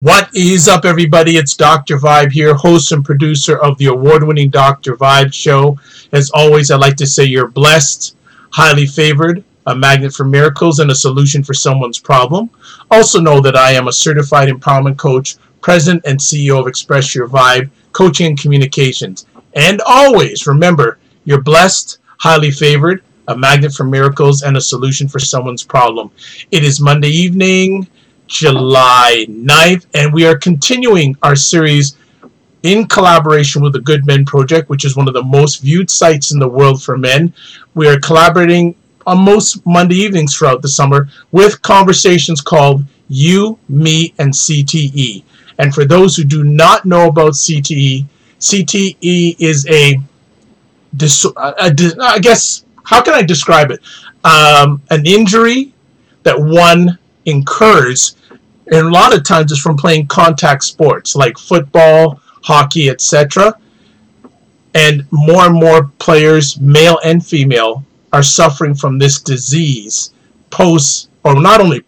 What is up, everybody? It's Dr. Vibe here, host and producer of the award-winning Dr. Vibe show. As always, I'd like to say you're blessed, highly favored, a magnet for miracles, and a solution for someone's problem. Also know that I am a certified empowerment coach, president and CEO of Express Your Vibe, Coaching and Communications. And always remember, you're blessed, highly favored, a magnet for miracles, and a solution for someone's problem. It is Monday evening, July 9th, and we are continuing our series in collaboration with the Good Men Project, which is one of the most viewed sites in the world for men. We are collaborating on most Monday evenings throughout the summer with conversations called You, Me, and CTE. And for those who do not know about CTE, CTE is I guess, how can I describe it? An injury that one incurs, and a lot of times it's from playing contact sports like football, hockey, etc. And more players, male and female, are suffering from this disease not only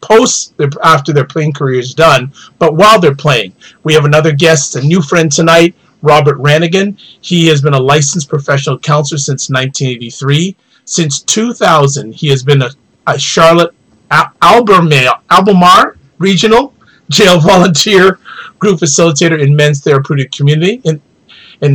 after their playing career is done, but while they're playing. We have another guest, a new friend tonight, Robert Rannigan. He has been a licensed professional counselor since 1983. Since 2000, he has been a Charlotte Albemarle Regional Jail Volunteer Group Facilitator in Men's Therapeutic Community. And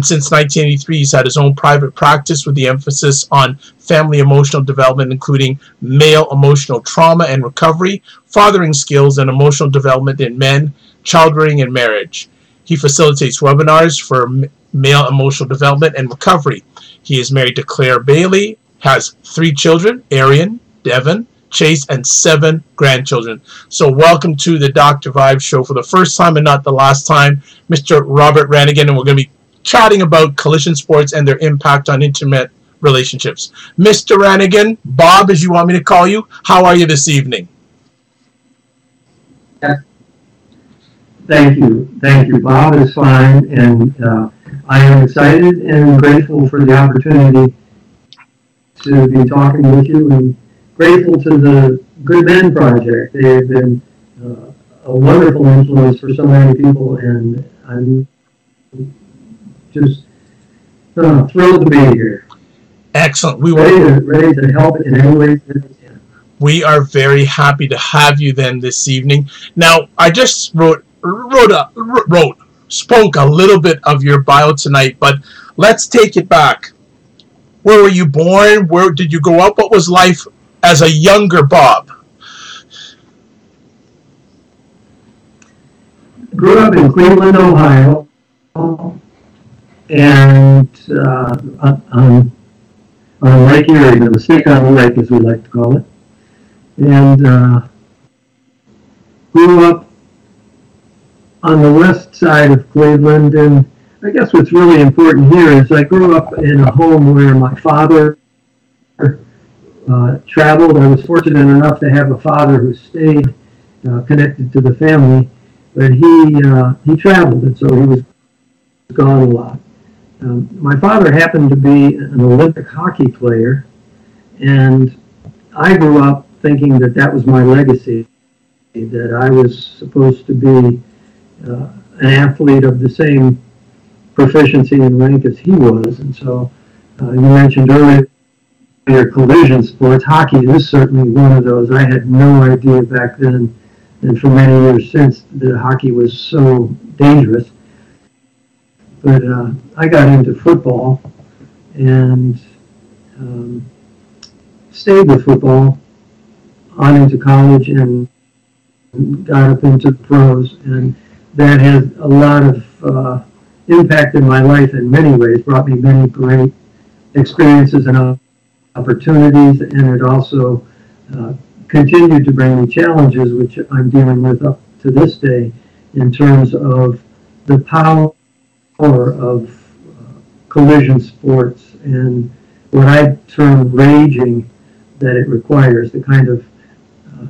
since 1983, he's had his own private practice with the emphasis on family emotional development, including male emotional trauma and recovery, fathering skills, and emotional development in men, child rearing, and marriage. He facilitates webinars for male emotional development and recovery. He is married to Claire Bailey, has 3 children, Arian, Devin, Chase, and 7 grandchildren. So welcome to the Dr. Vibe show for the first time and not the last time, Mr. Robert Rannigan, and we're going to be chatting about collision sports and their impact on intimate relationships. Mr. Rannigan, Bob, as you want me to call you, how are you this evening? Thank you. Bob is fine, and I am excited and grateful for the opportunity to be talking with you, and grateful to the Good Men Project. They have been a wonderful influence for so many people, and I'm just thrilled to be here. Excellent. Ready to help in any way that we can. We are very happy to have you then this evening. Now, I just spoke a little bit of your bio tonight, but let's take it back. Where were you born? Where did you grow up? What was life as a younger Bob? Grew up in Cleveland, Ohio, and on Lake Erie, the Snake on the Lake, as we like to call it. And grew up on the west side of Cleveland, and I guess what's really important here is I grew up in a home where my father traveled. I was fortunate enough to have a father who stayed connected to the family, but he traveled, and so he was gone a lot. My father happened to be an Olympic hockey player, and I grew up thinking that was my legacy, that I was supposed to be an athlete of the same proficiency and rank as he was. And so you mentioned earlier collision sports. Hockey is certainly one of those. I had no idea back then, and for many years since, that hockey was so dangerous. But I got into football and stayed with football on into college and got up into the pros, and that had a lot of impact in my life in many ways, brought me many great experiences and opportunities, and it also continued to bring me challenges, which I'm dealing with up to this day, in terms of the power of collision sports and what I term raging that it requires, the kind of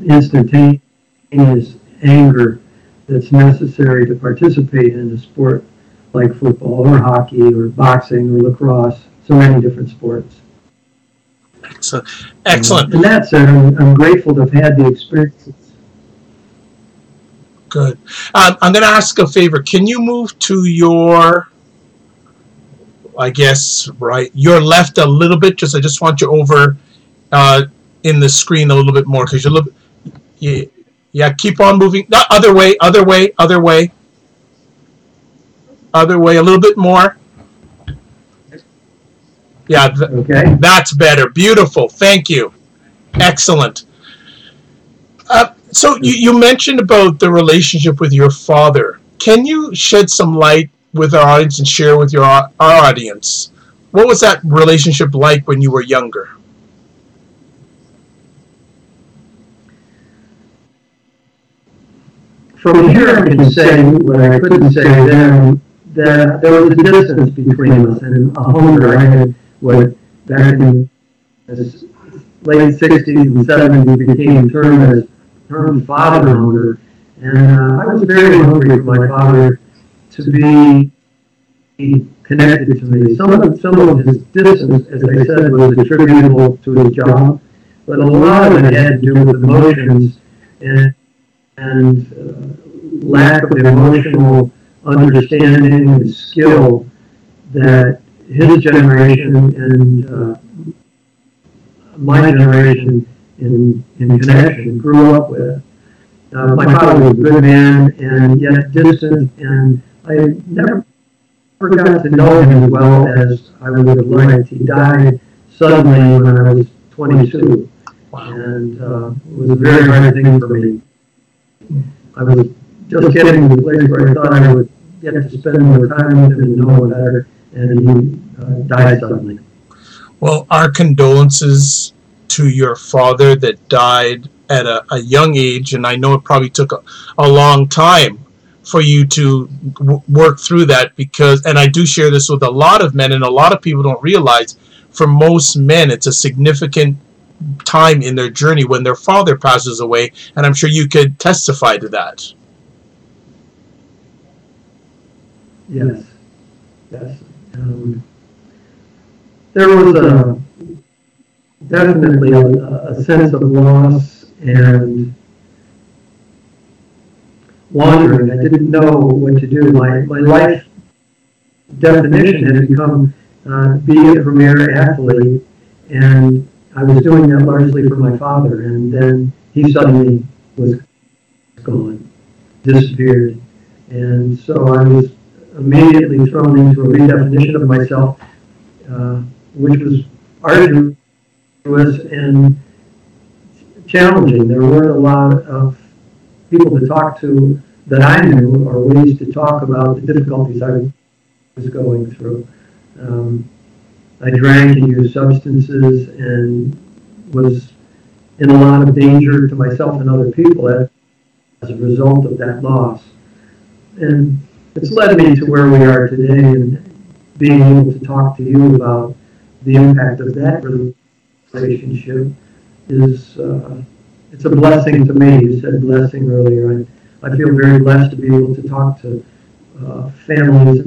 instantaneous anger that's necessary to participate in a sport like football or hockey or boxing or lacrosse, so many different sports. Excellent. And that said, I'm grateful to have had the experiences Good. I'm going to ask a favor. Can you move to your, I guess, right, your left a little bit? I just want you over uh, in the screen a little bit more because you're a little. Yeah, yeah. Keep on moving. No, other way. Other way. Other way. Other way. A little bit more. Yeah. Okay. That's better. Beautiful. Thank you. Excellent. So you mentioned about the relationship with your father. Can you shed some light with our audience and share with our audience? What was that relationship like when you were younger? From here, I can say what I couldn't say then, that there was a distance between us and a hunger. I had what back in the late 60s and 70s became termed father hunger. And I was very hungry for my father to be connected to me. Some of his distance, as I said, was attributable to his job, but a lot of it had to do with emotions and lack of emotional understanding and skill that his generation and my generation in connection grew up with. My father was a good man and yet distant, and I never got to know him as well as I would have liked. He died suddenly when I was 22, and it was a very hard thing for me. I was just getting to the place where I thought I would get to spend more time with him and know him better, and he died suddenly. Well, our condolences to your father that died at a young age, and I know it probably took a long time for you to work through that because, and I do share this with a lot of men, and a lot of people don't realize, for most men, it's a significant time in their journey when their father passes away, and I'm sure you could testify to that. Yes, yes. There was definitely a sense of loss and wandering. I didn't know what to do. My life definition had become be a premier athlete, and I was doing that largely for my father, and then he suddenly was gone, disappeared. And so I was immediately thrown into a redefinition of myself, which was arduous and challenging. There weren't a lot of people to talk to that I knew, or ways to talk about the difficulties I was going through. I drank and used substances and was in a lot of danger to myself and other people as a result of that loss. And it's led me to where we are today, and being able to talk to you about the impact of that relationship is it's a blessing to me. You said blessing earlier. I feel very blessed to be able to talk to families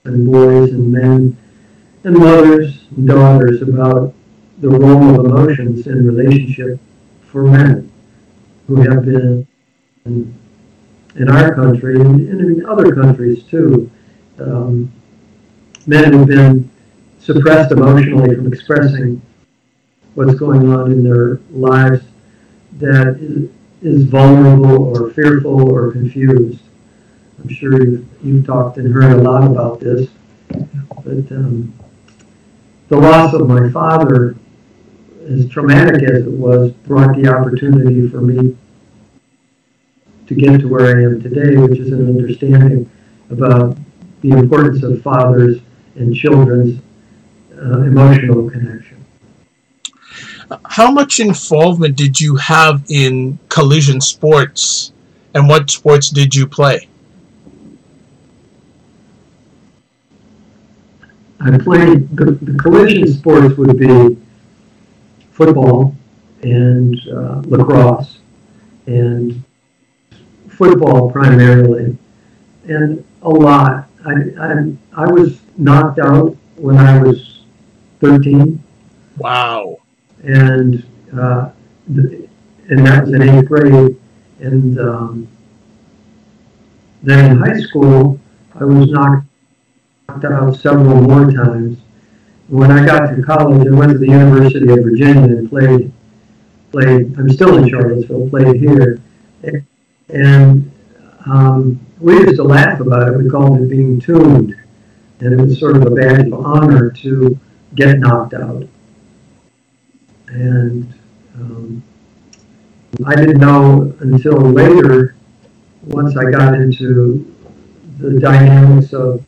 and boys and men and mothers and daughters about the role of emotions in relationship for men who have been in our country and in other countries too. Men who've been suppressed emotionally from expressing what's going on in their lives that is vulnerable or fearful or confused. I'm sure you've talked and heard a lot about this, but the loss of my father, as traumatic as it was, brought the opportunity for me to get to where I am today, which is an understanding about the importance of fathers and children's emotional connection. How much involvement did you have in collision sports, and what sports did you play? I played, the collision sports would be football and lacrosse, and football primarily, and a lot. I was knocked out when I was 13. Wow. And that was in 8th grade, and Then in high school, I was knocked out several more times. When I got to college, I went to the University of Virginia and played. I'm still in Charlottesville, played here, and we used to laugh about it. We called it being tuned, and it was sort of a badge of honor to get knocked out. And I didn't know until later, once I got into the dynamics of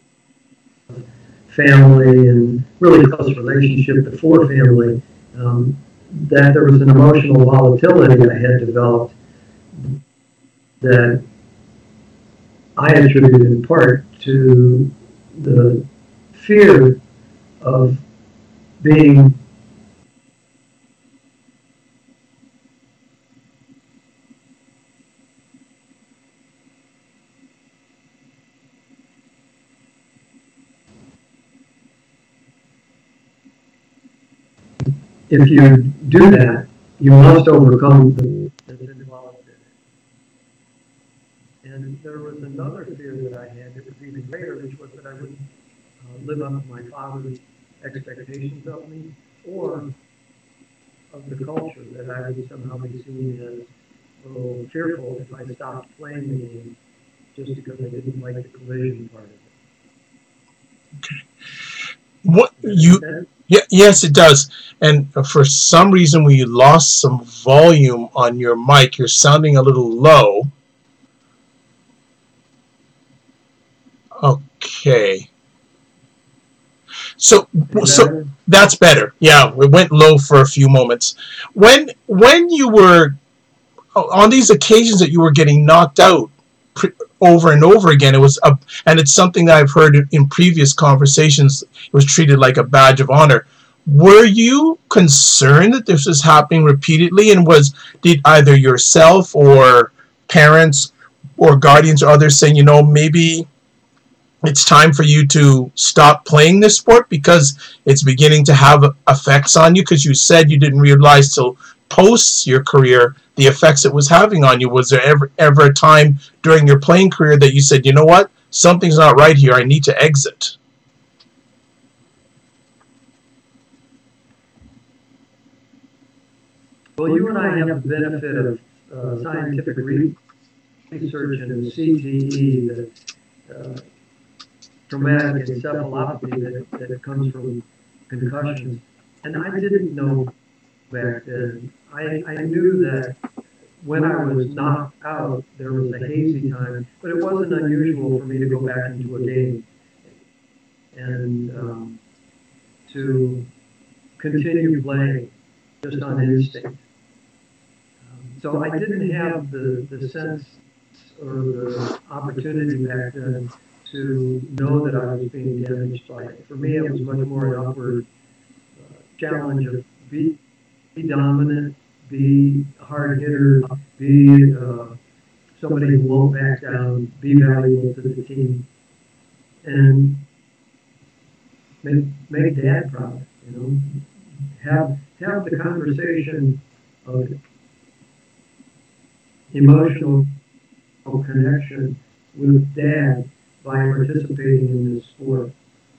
family and really close relationship before family, that there was an emotional volatility I had developed that I attributed in part to the fear of being if you do that, you must overcome the that's involved in it. And there was another fear that I had that was even greater, which was that I wouldn't live up to my father's expectations of me, or of the culture, that I would somehow be seen as a little fearful if I stopped playing the game just because I didn't like the collision part of it. What Does that you? make sense? Yeah, yes, it does. And for some reason, when you lost some volume on your mic, you're sounding a little low. Okay. So, Any so better? that's better. Yeah, it went low for a few moments. When you were on these occasions that you were getting knocked out over and over again, and it's something that I've heard in previous conversations. It was treated like a badge of honor. Were you concerned that this was happening repeatedly, and did either yourself or parents or guardians or others saying, maybe it's time for you to stop playing this sport because it's beginning to have effects on you? Because you said you didn't realize till post your career the effects it was having on you. Was there ever a time during your playing career that you said, what, something's not right here, I need to exit? Well, you and I have the benefit of scientific research in the CTE, the uh, traumatic encephalopathy that comes from concussions. And I didn't know back then. I knew that when I was knocked out, there was a hazy time, but it wasn't unusual for me to go back into a game and to continue playing just on instinct. So I didn't have the sense or the opportunity back then to know that I was being damaged by it. For me, it was much more an upward challenge of be dominant, be a hard hitter, be somebody who won't back down, be valuable to the team, and make dad proud. Have the conversation of emotional connection with dad by participating in this sport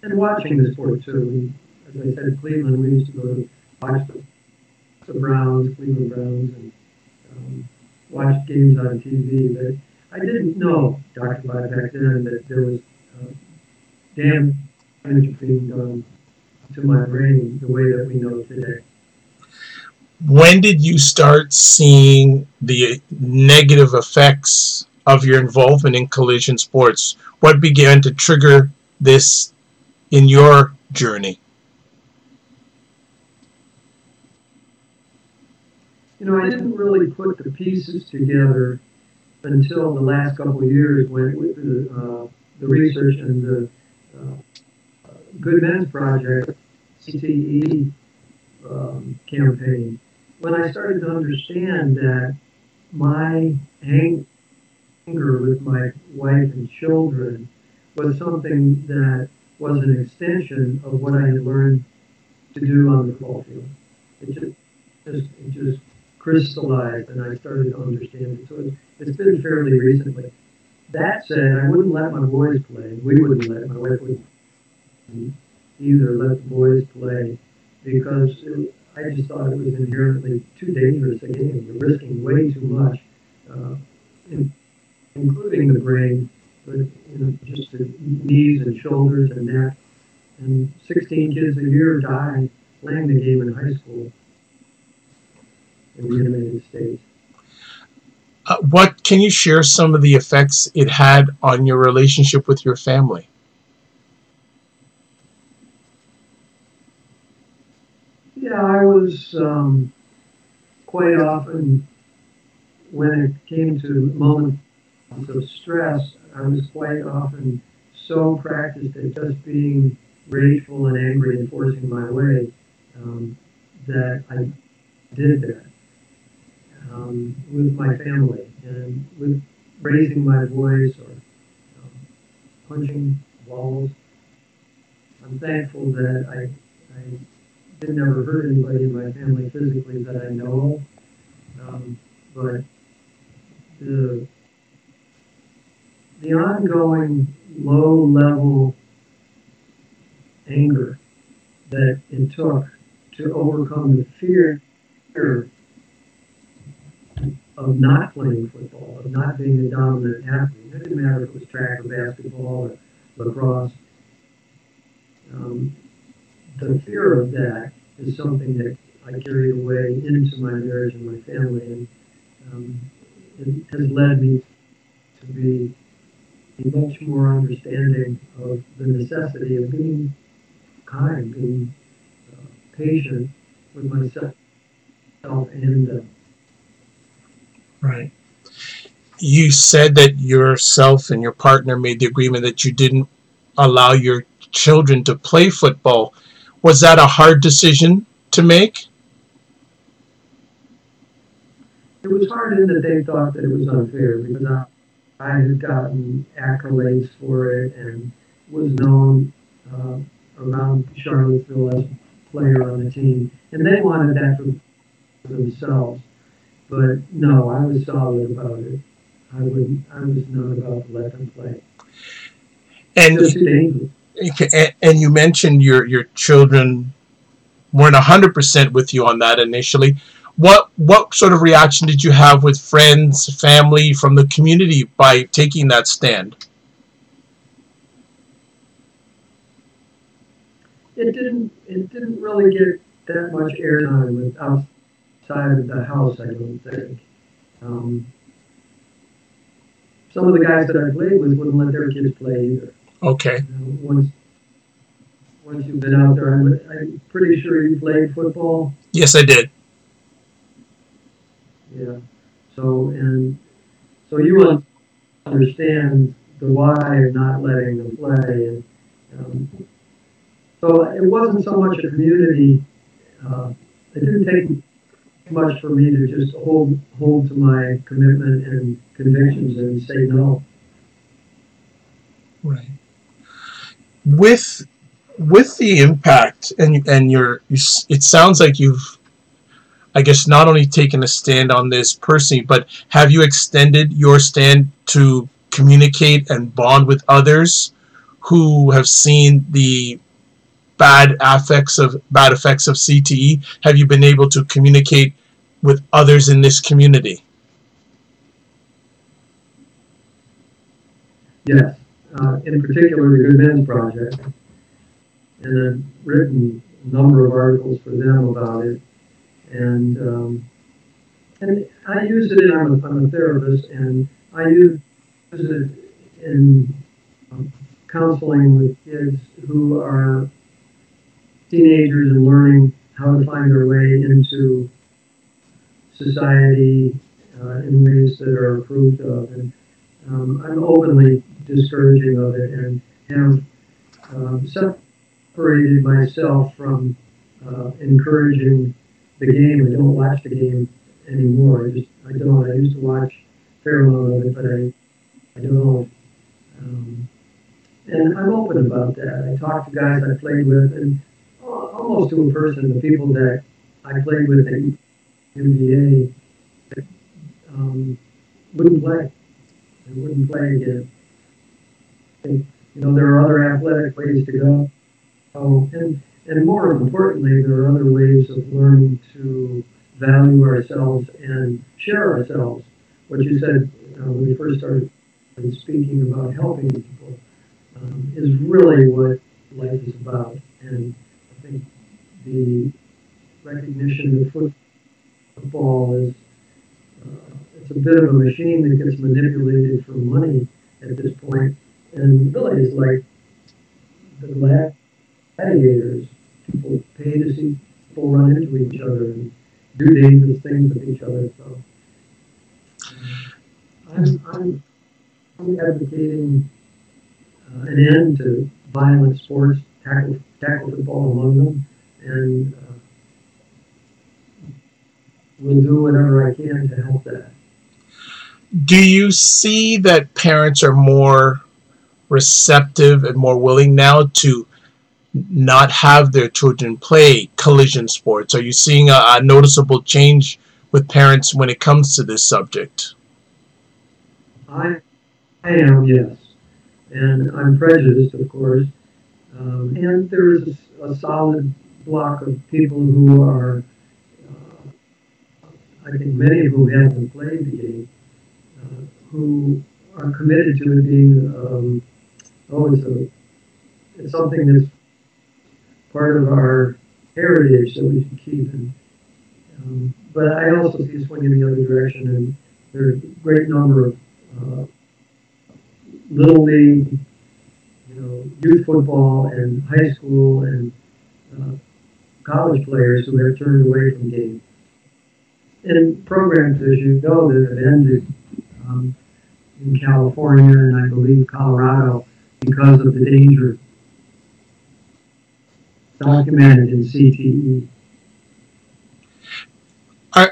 and watching the sport too. As I said, Cleveland, we used to go to watch the Browns, Cleveland Browns, and watch games on TV. But I didn't know, Dr. Bud, back then that there was uh, damage being done to my brain the way that we know today. When did you start seeing the negative effects of your involvement in collision sports? What began to trigger this in your journey? I didn't really put the pieces together until the last couple of years when with the research and the uh, Good Men's Project, CTE campaign, when I started to understand that my anger with my wife and children was something that was an extension of what I had learned to do on the ball field. It just crystallized, and I started to understand it. So it's been fairly recently. That said, I wouldn't let my boys play. We wouldn't let, my wife wouldn't either let the boys play because I just thought it was inherently too dangerous a game. You're risking way too much, uh, in, including the brain, but just the knees and shoulders and neck. And 16 kids a year die playing the game in high school in the United States. What can you share some of the effects it had on your relationship with your family? Yeah, I was quite often, when it came to moments of stress, I was quite often so practiced at just being rageful and angry and forcing my way, um, that I did that with my family and with raising my voice or punching walls. I'm thankful that I did never hurt anybody in my family physically that I know of, but the the ongoing low level anger that it took to overcome the fear of not playing football, of not being a dominant athlete. It didn't matter if it was track or basketball or lacrosse. Um, the fear of that is something that I carried away into my marriage and my family, and um, it has led me to be much more understanding of the necessity of being kind, being patient with myself and them. Right. You said that yourself and your partner made the agreement that you didn't allow your children to play football. Was that a hard decision to make? It was hard in that they thought that it was unfair because I had gotten accolades for it and was known uh, around Charlottesville as a player on the team, and they wanted that for themselves. But no, I was solid about it. I would. I was not about to let them play. And Just too dangerous. and you mentioned your children weren't 100% with you on that initially. What sort of reaction did you have with friends, family, from the community by taking that stand? It didn't really get that much airtime with outside of the house. I don't think. Um, some of the guys that I played with wouldn't let their kids play either. Okay. Once you've been out there, I'm pretty sure you played football. Yes, I did. Yeah. So you understand the why of not letting them play, and um, so it wasn't so much a community. Uh, it didn't take much for me to just hold to my commitment and convictions and say no. Right. With the impact and it sounds like you've, I guess, not only taken a stand on this personally, but have you extended your stand to communicate and bond with others who have seen the bad effects of CTE? Have you been able to communicate with others in this community? Yes. In particular, the Good Men's Project, and I've written a number of articles for them about it. And I use it. I'm a therapist, and I use it in counseling with kids who are teenagers and learning how to find their way into society in ways that are approved of. And I'm openly discouraging of it and have separated myself from encouraging the game. I don't watch the game anymore. I don't. I used to watch a fair amount of it, but I don't. Um, and I'm open about that. I talk to guys I played with, and almost to a person, the people that I played with at UVA wouldn't play. and wouldn't play again. And, there are other athletic ways to go. And more importantly, there are other ways of learning to value ourselves and share ourselves. What you said when you first started speaking about helping people is really what life is about. And I think the recognition that football is it's a bit of a machine that gets manipulated for money at this point, and really is like the gladiators. People pay to see people run into each other and do dangerous things with each other. So I'm advocating an end to violent sports, tackle football among them, and will do whatever I can to help that. Do you see that parents are more receptive and more willing now to not have their children play collision sports? Are you seeing a noticeable change with parents when it comes to this subject? I, I am, yes, and I'm prejudiced, of course, and there is a solid block of people who are, I think many of whom haven't played the game, who are committed to it being, oh, it's something that's part of our heritage that we should keep. And, but I also see it swinging in the other direction, and there are a great number of uh, little league, youth football, and high school and uh, college players who have turned away from games. And programs, as you know, that have ended um, in California and I believe Colorado because of the danger documented in CTE.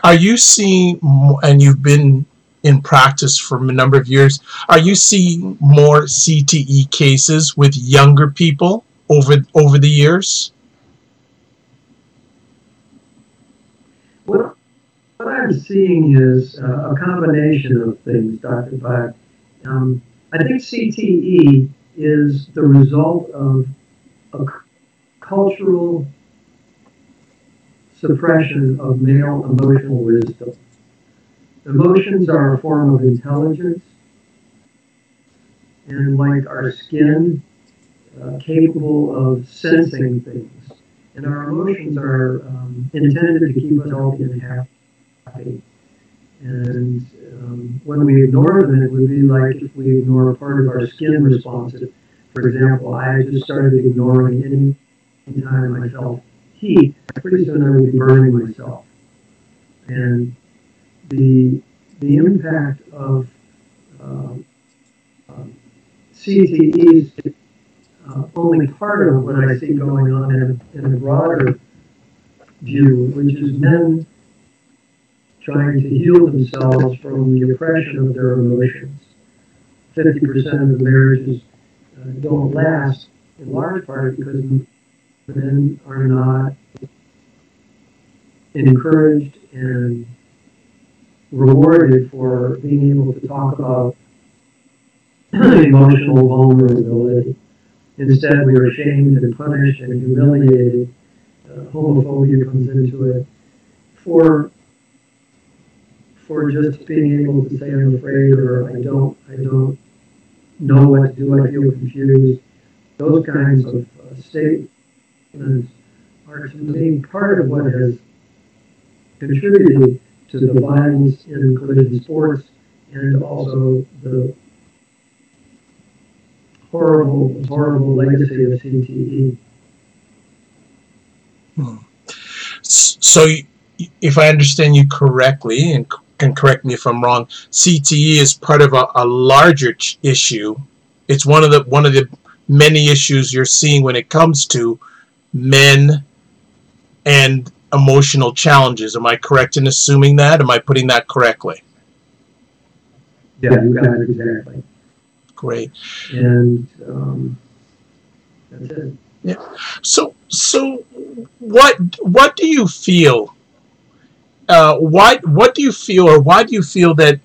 Are you seeing, and you've been in practice for a number of years, are you seeing more CTE cases with younger people over the years? What, what I'm seeing is a combination of things, Dr. Bach. I think CTE is the result of a cultural suppression of male emotional wisdom. Emotions are a form of intelligence, and like our skin, capable of sensing things. And our emotions are intended to keep us healthy and happy. And when we ignore them, it would be like if we ignore a part of our skin response. For example, I just started ignoring any time I felt heat. Pretty soon I would be burning myself. And the the impact of um, CTE is only part of what I see going on in a broader view, which is men trying to heal themselves from the oppression of their emotions. 50% of marriages don't last, in large part because men are not encouraged and rewarded for being able to talk about emotional vulnerability. Instead, we are shamed and punished and humiliated. Homophobia comes into it for just being able to say I'm afraid or I don't know what to do. I feel confused. Those kinds of statements are to me part of what has contributed to the violence in collision sports and also the horrible legacy of CTE. So, if I understand you correctly, and can correct me if I'm wrong, CTE is part of a larger issue. It's one of the many issues you're seeing when it comes to men and emotional challenges. Am I correct in assuming that? Am I putting that correctly? Yeah, you got it exactly. Great. And that's it. Yeah. So what do you feel? What do you feel, or why do you feel that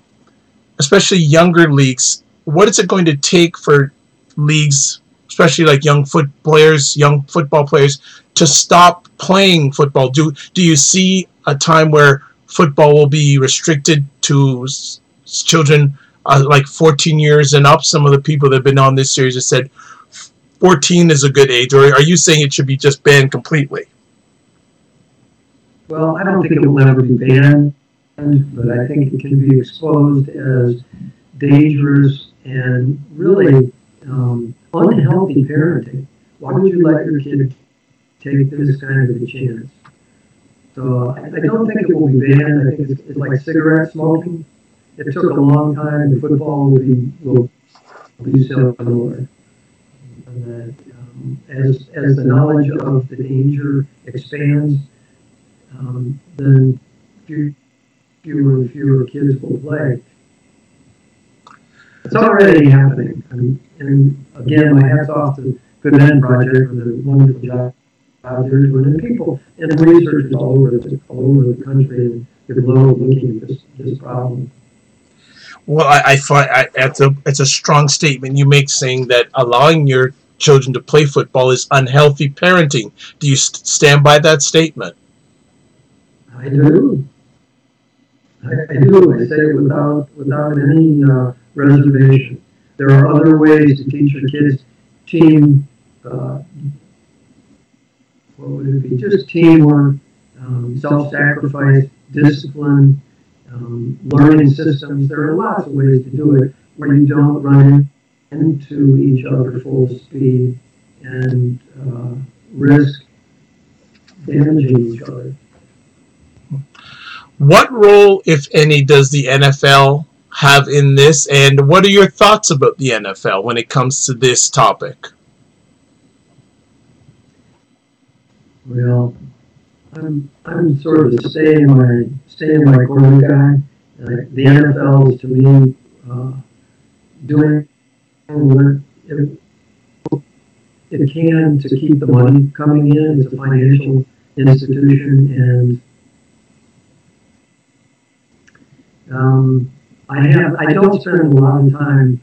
especially younger leagues, what is it going to take for leagues, especially like young football players, to stop playing football? Do you see a time where football will be restricted to children like 14 years and up? Some of the people that have been on this series have said 14 is a good age, or are you saying it should be just banned completely? Well, I don't think it will ever be banned, but I think it can be exposed as dangerous and really unhealthy parenting. Why would you let your kid take this kind of a chance? So I don't think it will be banned. I think it's like cigarette smoking. It took a long time. The football will be similar. And that, as the knowledge of the danger expands, then fewer and fewer kids will play. It's already happening. And again, my hat's off to Good Men Project for the wonderful job they're doing. And people and researchers all over the country and the globe looking at this problem. Well, I find it's a strong statement you make, saying that allowing your children to play football is unhealthy parenting. Do you stand by that statement? I do. I do. I say it without any reservation. There are other ways to teach your kids team. What would it be? Just teamwork, self-sacrifice, discipline, learning systems. There are lots of ways to do it where you don't run into each other full speed and risk damaging each other. What role, if any, does the NFL have in this, and what are your thoughts about the NFL when it comes to this topic? Well, I'm sort of the stay in my corner guy. The NFL is to me doing what it can to keep the money coming in. It's a financial institution, and I don't spend a lot of time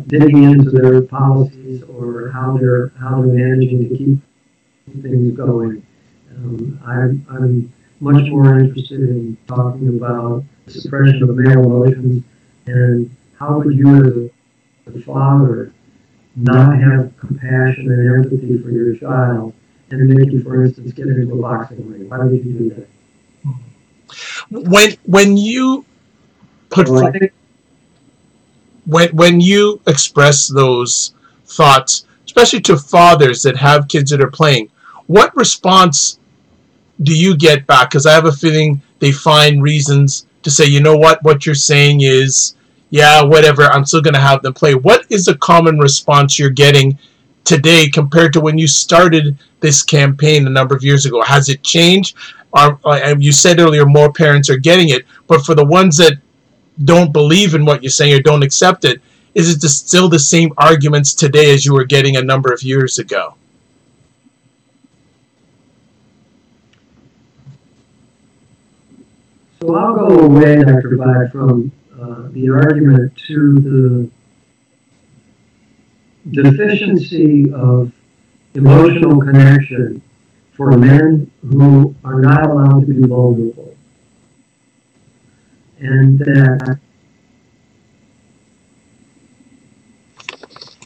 digging into their policies or how they're managing to keep things going. I'm much more interested in talking about the suppression of male emotions and how would you as a father not have compassion and empathy for your child and make you, for instance, get into a boxing ring. Why would you do that? When you put when you express those thoughts, especially to fathers that have kids that are playing, what response do you get back? Because I have a feeling they find reasons to say, you know what you're saying is, yeah, whatever, I'm still going to have them play. What is the common response you're getting today compared to when you started this campaign a number of years ago? Has it changed? You said earlier more parents are getting it, but for the ones that don't believe in what you're saying or don't accept it, is it still the same arguments today as you were getting a number of years ago? So I'll go away, Dr. Vibe, from the argument to the deficiency of emotional connection for men who are not allowed to be vulnerable. And that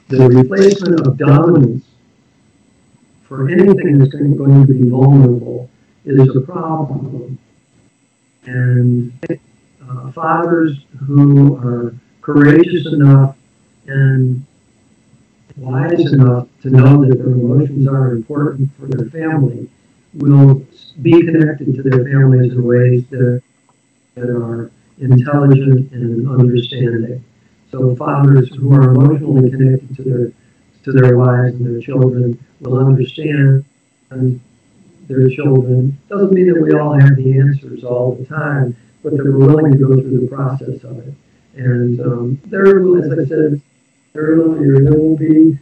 the replacement of dominance for anything that's going to be vulnerable is a problem. And fathers who are courageous enough and wise enough to know that their emotions are important for their family will be connected to their families in ways that are intelligent and understanding. So fathers who are emotionally connected to their wives and their children will understand their children. Doesn't mean that we all have the answers all the time, but that we're willing to go through the process of it. And there will, as I said earlier, there will be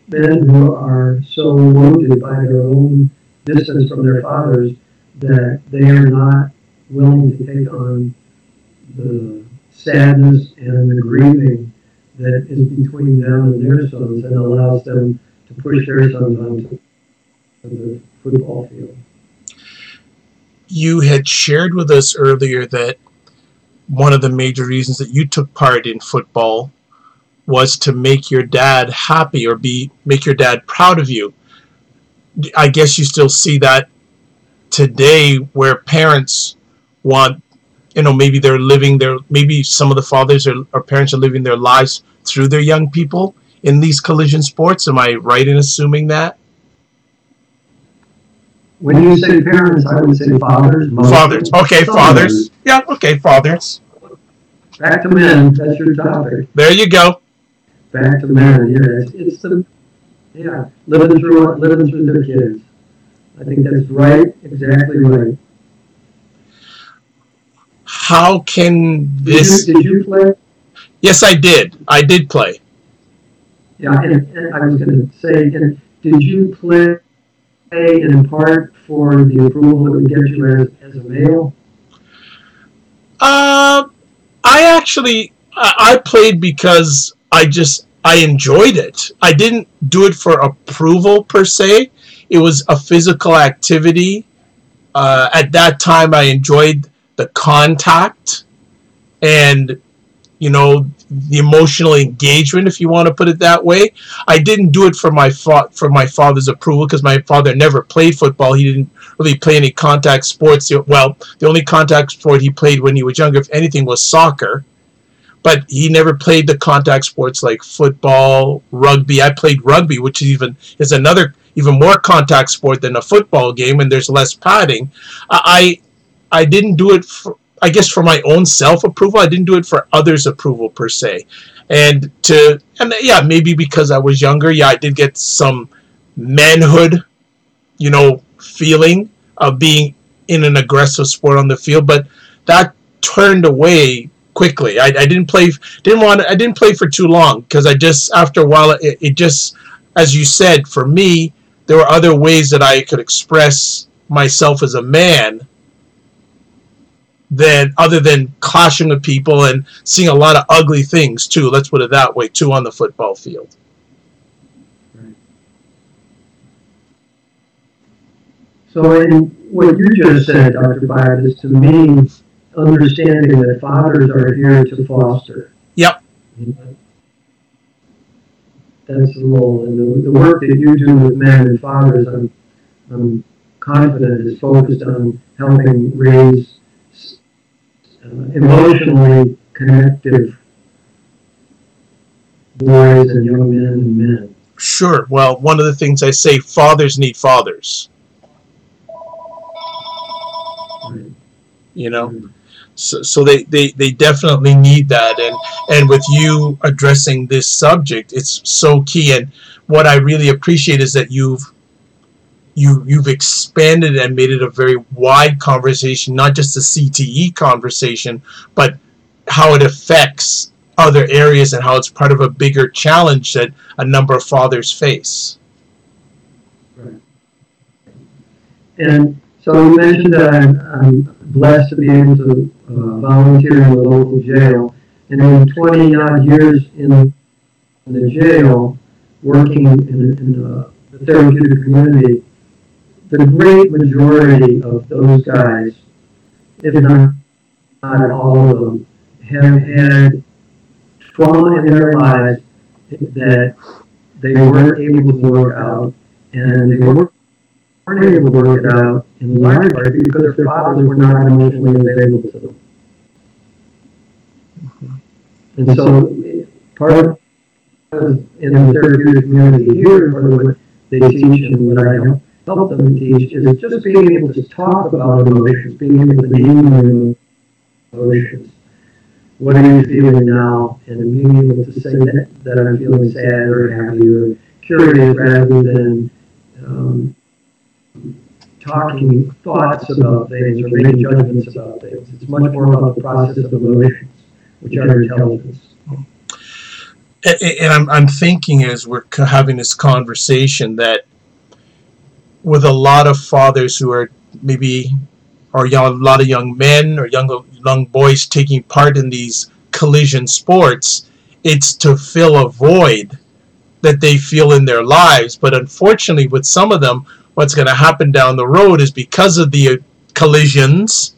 men who are so wounded by their own distance from their fathers that they are not willing to take on the sadness and the grieving that is between them and their sons and allows them to push their sons onto the football field. You had shared with us earlier that one of the major reasons that you took part in football was to make your dad happy or make your dad proud of you. I guess you still see that today, where parents want, maybe maybe some of the fathers or parents are living their lives through their young people in these collision sports. Am I right in assuming that? When you say parents, I would say fathers. Fathers. Okay, fathers. Yeah, okay, fathers. Back to men. That's your topic. There you go. Back to men. Yeah, living through their kids. I think that's right. Exactly right. How can this? Did you play? Yes, I did. I did play. Yeah, and I was going to say, did you play in part for the approval that would get you as a male? I played because I enjoyed it. I didn't do it for approval per se. It was a physical activity. At that time, I enjoyed the contact and, the emotional engagement, if you want to put it that way. I didn't do it for my father's approval, because my father never played football. He didn't really play any contact sports. Well, the only contact sport he played when he was younger, if anything, was soccer. But he never played the contact sports like football, rugby. I played rugby, which is another even more contact sport than a football game, and there's less padding. I didn't do it for my own self-approval. I didn't do it for others' approval per se. And maybe because I was younger, I did get some manhood, feeling of being in an aggressive sport on the field, but that turned away quickly. I didn't play for too long, because after a while, it just, as you said, for me, there were other ways that I could express myself as a man other than clashing with people and seeing a lot of ugly things too. Let's put it that way too, on the football field. Right. So in what you just said, Dr. Byatt, is to me understanding that fathers are here to foster. Yep. That's the role. And the work that you do with men and fathers, I'm confident, is focused on helping raise emotionally connective boys and young men and men. Sure. Well, one of the things I say, fathers need fathers. Right. So they definitely need that, and with you addressing this subject, it's so key. And what I really appreciate is that you've expanded and made it a very wide conversation, not just a CTE conversation, but how it affects other areas and how it's part of a bigger challenge that a number of fathers face. Right. And so you mentioned that I'm blessed to be able to volunteer in the local jail. And in 20 odd years in the jail, working in the therapeutic community, the great majority of those guys, if not all of them, have had trauma in their lives that they weren't able to work out, and they weren't able to work it out in large part because their fathers were not emotionally available to them. And so part of in the therapeutic community here, part of what they teach and what I help them teach is just being able to talk about emotions, being able to name your emotions. What are you feeling now? And being able to say that I'm feeling sad or happy or curious, rather than talking thoughts about things or making judgments about things. It's much more about the process of emotions, which are intelligence. And I'm thinking, as we're having this conversation, that with a lot of fathers who are a lot of young men or young boys taking part in these collision sports, it's to fill a void that they feel in their lives. But unfortunately, with some of them, what's going to happen down the road is because of the collisions,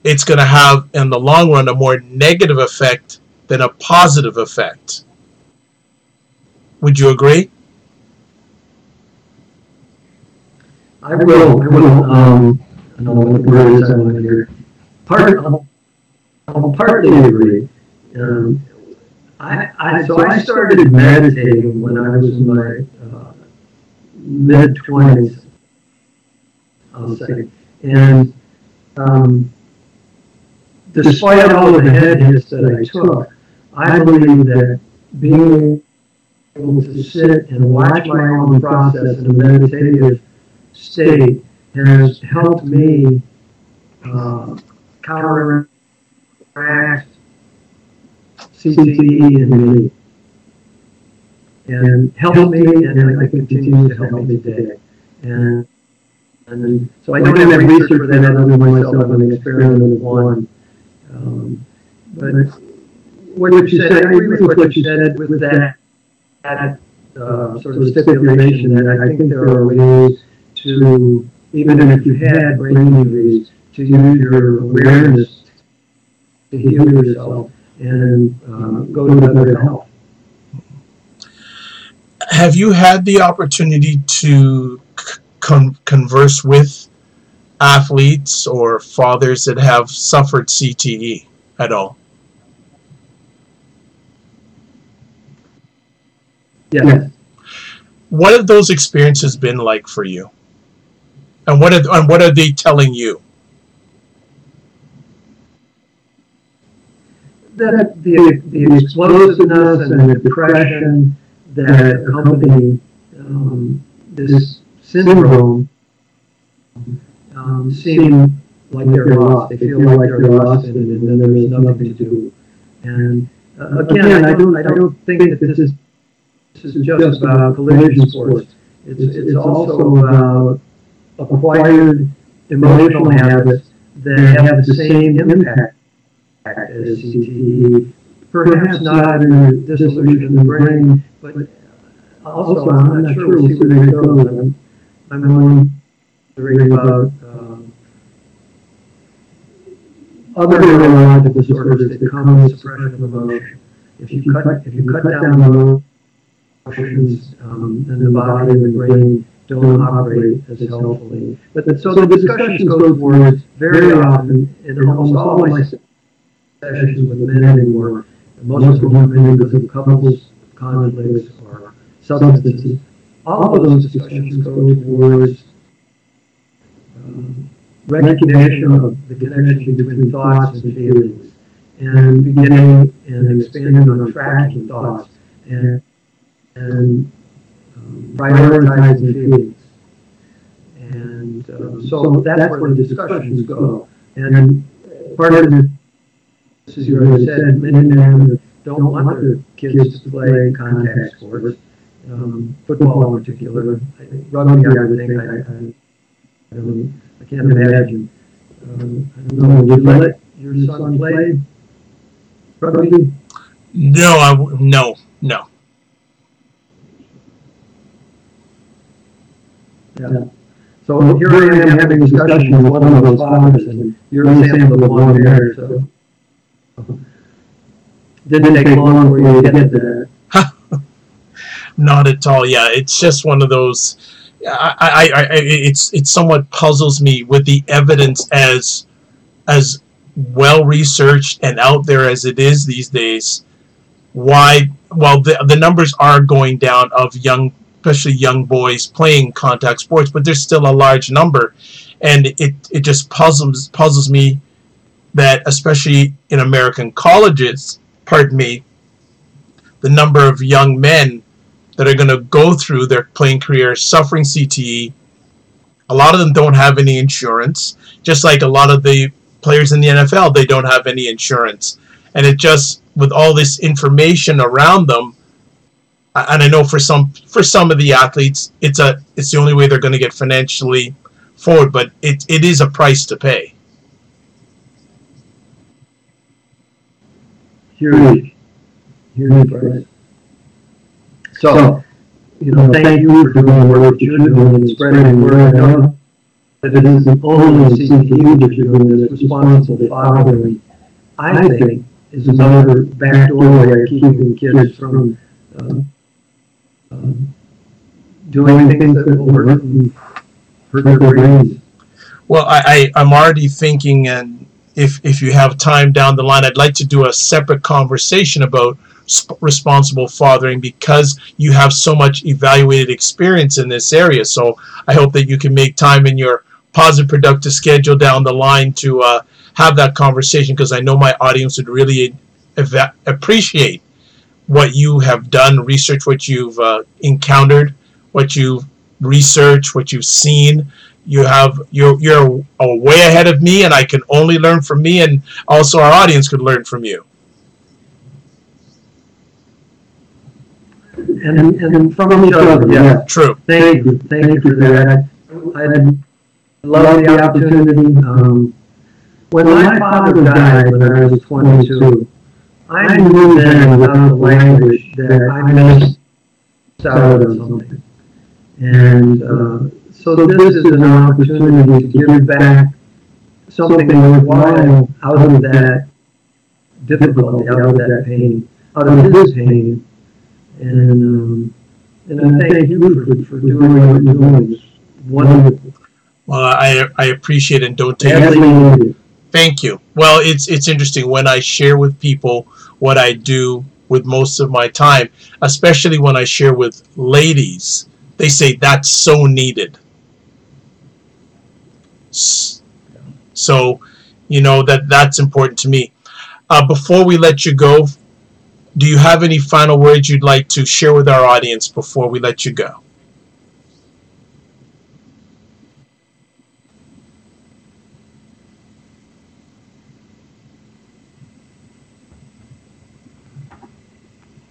it's going to have, in the long run, a more negative effect than a positive effect. Would you agree? I will. I don't know what the word is I want to hear. I'll partly agree. I started meditating when I was in my mid-20s, I'll say. And despite all of the head hits that I took, I believe that being able to sit and watch my own process in a meditative state has helped me counteract CTE in me, and helped me, and it continues to help me today. And so I don't have research for that other than myself on an experiment of one. But what you said, I agree with what you said with that sort of stipulation that I think there are ways to, even if you had brain injuries, to use your awareness to heal yourself and go to better health. Have you had the opportunity to converse with athletes or fathers that have suffered CTE at all? Yes. What have those experiences been like for you? And what are they telling you? That the explosiveness and the depression that accompany this syndrome seem like they're lost. They feel like they're lost, and then there's nothing to do. And again, I don't think that this is just about collision sports. It's also about acquired emotional habits that have the same impact as CTE, perhaps not in a dissolution of the brain, but also, I'm not sure, we'll see where it goes. I'm wondering about other neurological disorders that come with suppression of emotion. If you cut down the emotions, then the body and the brain don't operate as healthfully. So the discussions go towards, very often, in almost all my sessions with men anymore, most of them come in because of couples conflicts or substances. All of those discussions go towards recognition of the connection between thoughts and feelings, and beginning and expanding on tracking thoughts and prioritizing feelings. And so that's where the discussions go. And part of this, as you already said, many men don't want their kids to play contact sports, football in particular. Rugby, I would think, I can't imagine. I don't know, would you let your son play rugby? No. Yeah. So here I am having a discussion with one of those fathers, and you're an example of one there. So didn't take long for you to get to that. Not at all. Yeah, it's just one of those. It somewhat puzzles me with the evidence as well researched and out there as it is these days. Why, well, the numbers are going down of especially young boys playing contact sports, but there's still a large number, and it just puzzles me that, especially in American colleges, the number of young men that are going to go through their playing career suffering CTE. A lot of them don't have any insurance, just like a lot of the players in the NFL, they don't have any insurance. And it just, with all this information around them, and I know for some of the athletes, it's the only way they're going to get financially forward, but it is a price to pay. huge price. So, thank you for doing the work that you're doing and spreading the word. I know that it isn't only CTE that you're doing, this responsible fathering, I think, is another backdoor way of keeping kids from doing things that will hurt their brains. Well, I'm already thinking, and if you have time down the line, I'd like to do a separate conversation about responsible fathering because you have so much evaluated experience in this area. So I hope that you can make time in your positive, productive schedule down the line to have that conversation, because I know my audience would really appreciate what you have done, research what you've encountered, what you've researched, what you've seen. You're way ahead of me, and I can only learn from me, and also our audience could learn from you. And from each other, yeah. True. Thank you for that. I love the opportunity. When my father died when I was 22, I knew then without the language that I missed out on something. And so this is an opportunity to give back something worthwhile out of that difficulty, out of that pain, out of his pain. And I thank you for doing what you're doing. It's wonderful. Well, I appreciate it, and don't take it. Thank you. Well, it's interesting when I share with people what I do with most of my time, especially when I share with ladies. They say that's so needed. So, that's important to me. Before we let you go, do you have any final words you'd like to share with our audience before we let you go?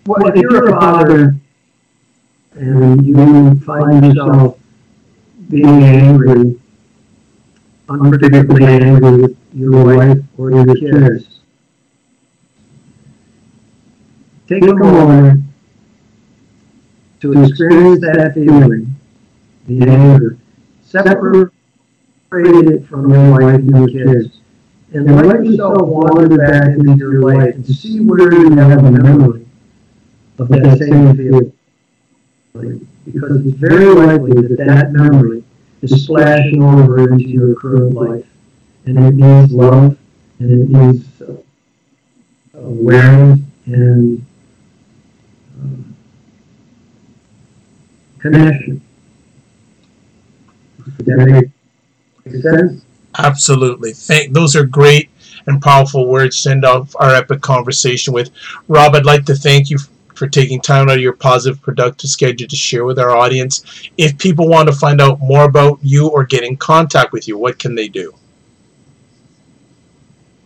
Well, if you're a father and you find yourself being angry, unpredictably angry with your wife or your kids, take a moment to experience that feeling, the anger, separate it from your wife and your kids, and let yourself wander back into your life and see where you have a memory of that same feeling. Because it's very likely that memory is splashing over into your current life. And it needs love, and it needs awareness and connection. Does that make sense? Absolutely. Those are great and powerful words to end off our epic conversation with. Rob, I'd like to thank you for taking time out of your positive, productive schedule to share with our audience. If people want to find out more about you or get in contact with you, what can they do?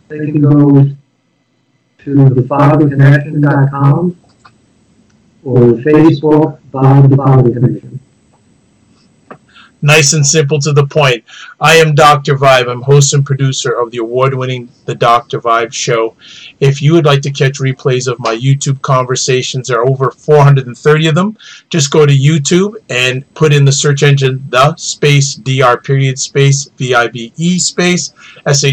They can go to thefatherconnection.com or Facebook, Bob the Father Connection. Nice and simple to the point. I am Dr. Vibe. I'm host and producer of the award-winning The Dr. Vibe Show. If you would like to catch replays of my YouTube conversations, there are over 430 of them. Just go to YouTube and put in the search engine the space dr period space vibe space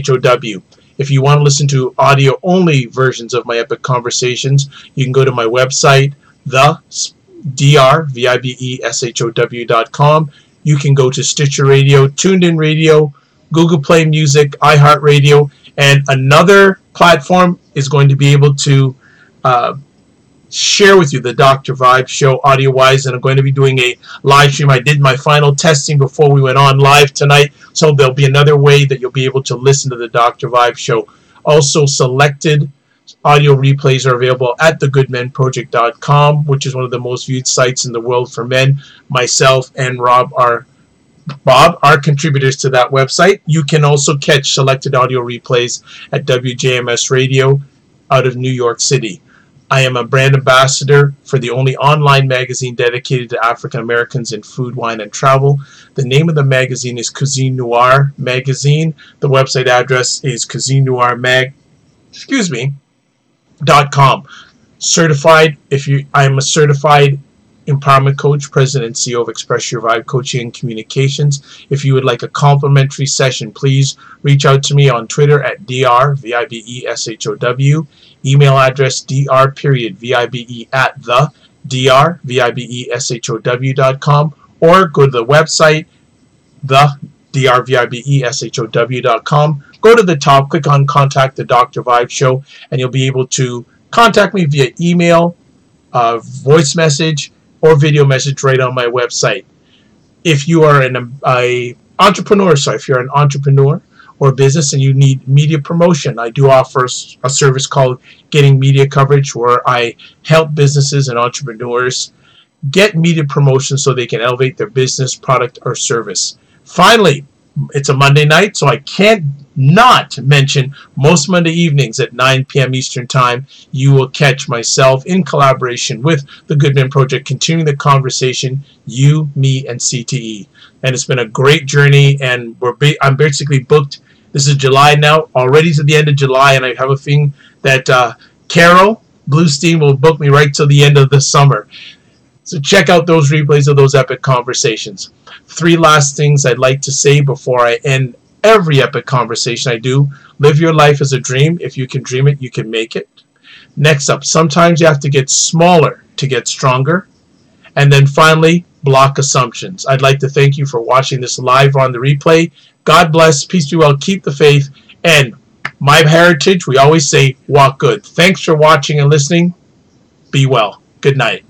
show. If you want to listen to audio-only versions of my epic conversations, you can go to my website, thedrvibeshow.com. You can go to Stitcher Radio, TuneIn Radio, Google Play Music, iHeartRadio, and another platform is going to be able to share with you the Dr. Vibe Show audio-wise, and I'm going to be doing a live stream. I did my final testing before we went on live tonight, so there'll be another way that you'll be able to listen to the Dr. Vibe Show. Also, selected audio replays are available at thegoodmenproject.com, which is one of the most viewed sites in the world for men. Myself and Bob are contributors to that website. You can also catch selected audio replays at WJMS Radio out of New York City. I am a brand ambassador for the only online magazine dedicated to African Americans in food, wine, and travel. The name of the magazine is Cuisine Noir Magazine. The website address is Cuisine Noir Certified, I'm a certified empowerment coach, president and CEO of Express Your Vibe Coaching and Communications. If you would like a complimentary session, please reach out to me on Twitter at drvibeshow, email address dr.vibe at the drvibeshow.com, or go to the website the drvibeshow.com. Go to the top, click on Contact the Dr. Vibe Show, and you'll be able to contact me via email, voice message, or video message right on my website. If you are an entrepreneur, if you're an entrepreneur or business and you need media promotion, I do offer a service called Getting Media Coverage, where I help businesses and entrepreneurs get media promotion so they can elevate their business, product, or service. Finally, it's a Monday night, so I can't not mention most Monday evenings at 9 p.m. Eastern Time. You will catch myself in collaboration with the Goodman Project, continuing the conversation, you, me, and CTE. And it's been a great journey, and I'm basically booked. This is July now, already to the end of July, and I have a feeling that Carol Bluestein will book me right till the end of the summer. So check out those replays of those epic conversations. 3 last things I'd like to say before I end every epic conversation I do. Live your life as a dream. If you can dream it, you can make it. Next up, sometimes you have to get smaller to get stronger. And then finally, block assumptions. I'd like to thank you for watching this live on the replay. God bless, peace be well, keep the faith, and my heritage, we always say, walk good. Thanks for watching and listening. Be well. Good night.